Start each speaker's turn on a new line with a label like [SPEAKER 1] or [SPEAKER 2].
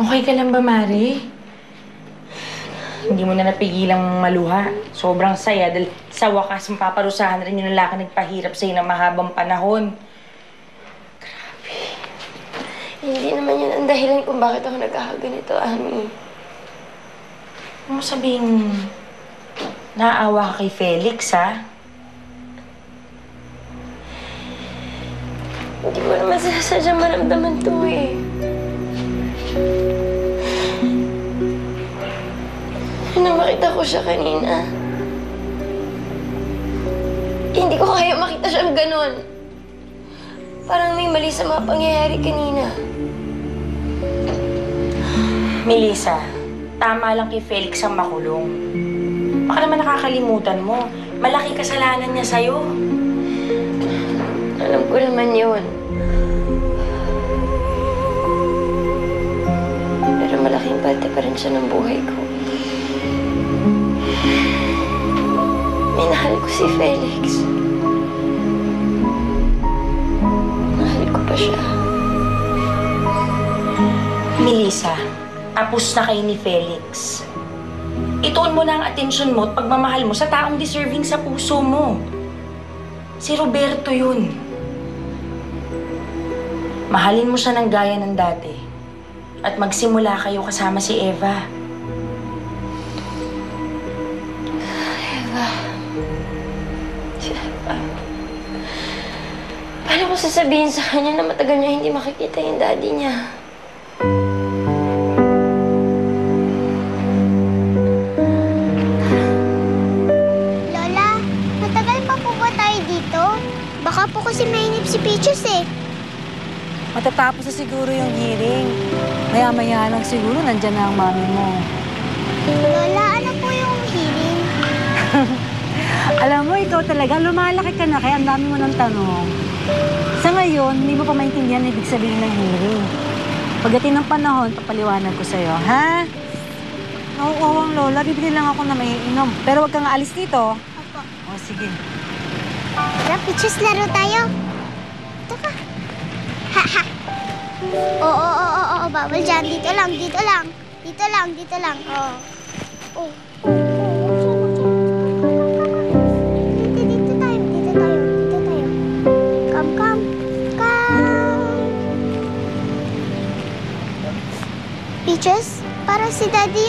[SPEAKER 1] Okay ka lang ba, Mari? Hindi mo na napigilang maluha. Sobrang saya dahil sa wakas mapaparusahan rin yung lalaki nagpahirap sa'yo ng mahabang panahon.
[SPEAKER 2] Hindi naman yun ang dahilan kung bakit ako nagkakaganito, Ani.
[SPEAKER 1] Huwag mo sabihing naawa ka kay Felix, ha?
[SPEAKER 2] Hindi mo naman sasadyang maramdaman to eh. Nung makita ko siya kanina, hindi ko kaya makita siyang ganon. Parang may mali sa mga pangyayari kanina.
[SPEAKER 1] Melissa, tama lang kay Felix ang makulong. Baka naman nakakalimutan mo. Malaking kasalanan niya sa'yo.
[SPEAKER 2] Alam ko naman yun. Pero malaking parte pa rin siya ng buhay ko. Minahal ko si Felix. Mahal ko pa siya.
[SPEAKER 1] Melissa, tapos na kayo ni Felix. Ituon mo na ang atensyon mo at pagmamahal mo sa taong deserving sa puso mo. Si Roberto yun. Mahalin mo siya ng gaya ng dati. At magsimula kayo kasama si Eva.
[SPEAKER 2] Eva. Si Eva. Paano ko sasabihin sa kanya na matagal niya hindi makikita yung daddy niya?
[SPEAKER 3] Lola, matagal pa po ba tayo dito? Baka po kasi mainip si Peaches eh.
[SPEAKER 4] Matatapos na siguro yung hearing. Maya-maya lang siguro nandyan na ang mami mo.
[SPEAKER 3] Lola, ano po yung hearing?
[SPEAKER 4] Alam mo, ikaw talaga, lumalaki ka na kaya ang dami mo ng tanong. Sa ngayon, hindi mo pa maintindihan ang ibig sabihin ng hearing. Pagdating ng panahon, papaliwanag ko sa'yo, ha? Nauuwang Lola, bibili lang ako na may inom. Pero wag kang aalis dito.
[SPEAKER 3] Opo.
[SPEAKER 4] O, sige.
[SPEAKER 3] Tara, Peaches, laro tayo. Ito ka. Ha-ha. Oo, bawal dyan. Dito lang, dito lang. Dito lang, dito lang. Oo. Oh. Dito tayo, dito tayo, dito tayo. Come, come, come. Peaches, parang si Daddy